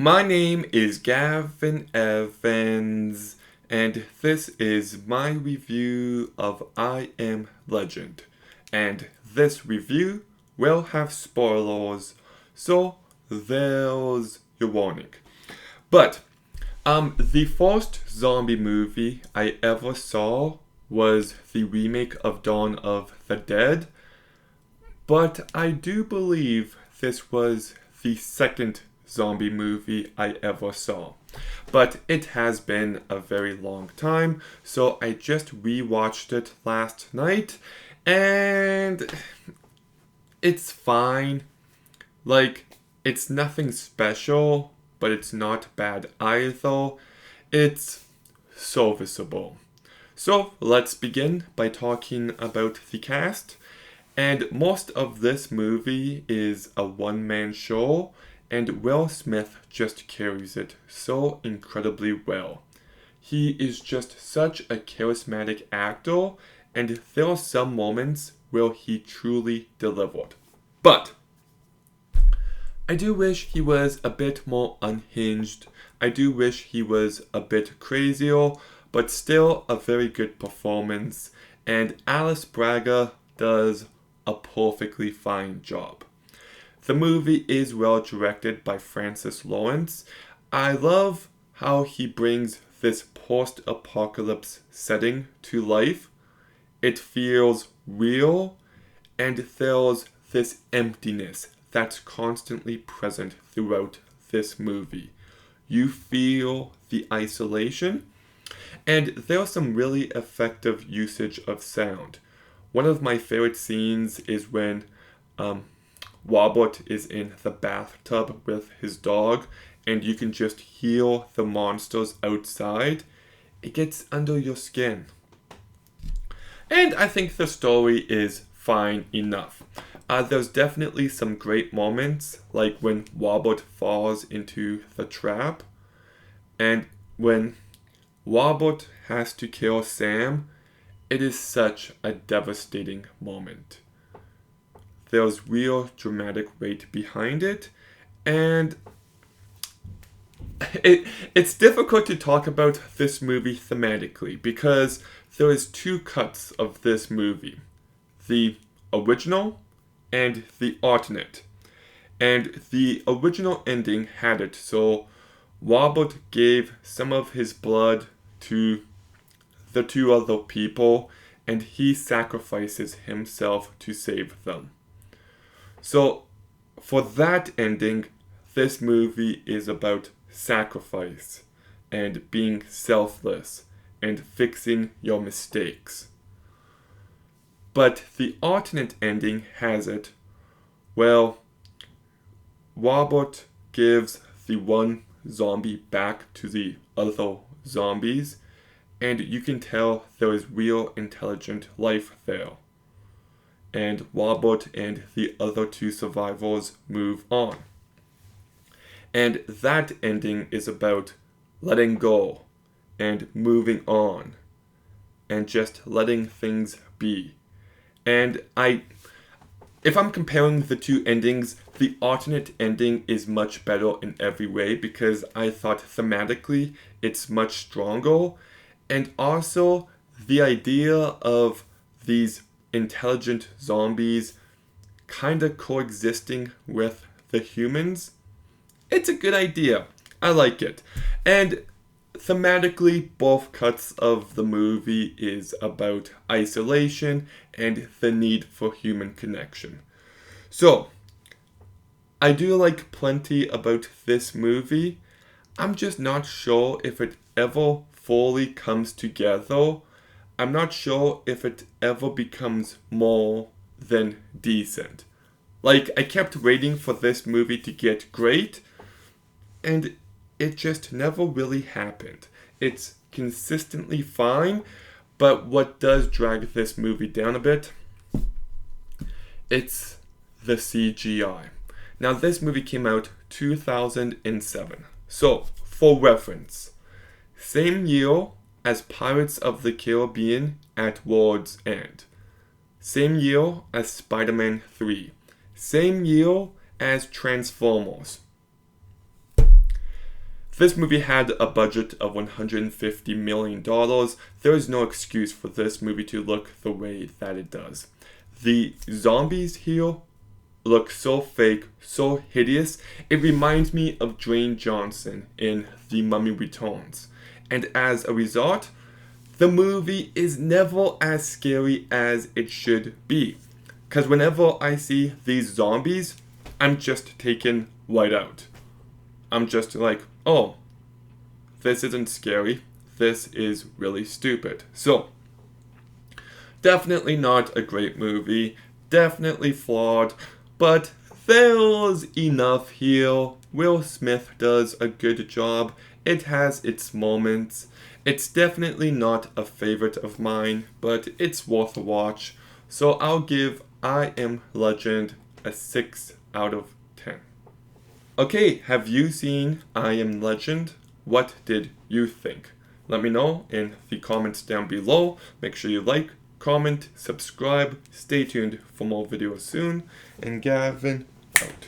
My name is Gavin Evans, and this is my review of I Am Legend. And this review will have spoilers, so there's your warning. But the first zombie movie I ever saw was the remake of Dawn of the Dead, but I do believe this was the second zombie movie I ever saw. But it has been a very long time, so I just rewatched it last night, and it's fine. Like, it's nothing special, but it's not bad either. It's serviceable. So let's begin by talking about the cast. And most of this movie is a one-man show, and Will Smith just carries it so incredibly well. He is just such a charismatic actor, and there are some moments where he truly delivered. But I do wish he was a bit more unhinged. I do wish he was a bit crazier, but still a very good performance. And Alice Braga does a perfectly fine job. The movie is well directed by Francis Lawrence. I love how he brings this post apocalypse setting to life. It feels real, and there's this emptiness that's constantly present throughout this movie. You feel the isolation, and there's some really effective usage of sound. One of my favorite scenes is when Robert is in the bathtub with his dog, and you can just hear the monsters outside. It gets under your skin. And I think the story is fine enough. There's definitely some great moments, like when Robert falls into the trap, and when Robert has to kill Sam. It is such a devastating moment. There's real dramatic weight behind it, and it's difficult to talk about this movie thematically because there is two cuts of this movie. The original and the alternate. And the original ending had it so Robert gave some of his blood to the two other people, and he sacrifices himself to save them. So, for that ending, this movie is about sacrifice and being selfless and fixing your mistakes. But the alternate ending has it, well, Robert gives the one zombie back to the other zombies, and you can tell there is real intelligent life there. And Robert and the other two survivors move on. And that ending is about letting go and moving on and just letting things be. And if I'm comparing the two endings, the alternate ending is much better in every way because I thought thematically it's much stronger. And also, the idea of these intelligent zombies kind of coexisting with the humans, it's a good idea. I like it. And thematically, both cuts of the movie is about isolation and the need for human connection. So, I do like plenty about this movie. I'm just not sure if it ever fully comes together. I'm not sure if it ever becomes more than decent. Like, I kept waiting for this movie to get great, and it just never really happened. It's consistently fine, but what does drag this movie down a bit, it's the CGI. Now, this movie came out 2007. So, for reference, same year as Pirates of the Caribbean at World's End. Same year as Spider-Man 3. Same year as Transformers. This movie had a budget of $150 million. There is no excuse for this movie to look the way that it does. The zombies here look so fake, so hideous. It reminds me of Dwayne Johnson in The Mummy Returns. And as a result, the movie is never as scary as it should be. Because whenever I see these zombies, I'm just taken right out. I'm just like, oh, this isn't scary. This is really stupid. So, definitely not a great movie. Definitely flawed. But there's enough here. Will Smith does a good job. It has its moments. It's definitely not a favorite of mine, but it's worth a watch. So I'll give I Am Legend a 6 out of 10. Okay, have you seen I Am Legend? What did you think? Let me know in the comments down below. Make sure you like, comment, subscribe. Stay tuned for more videos soon. And Gavin out.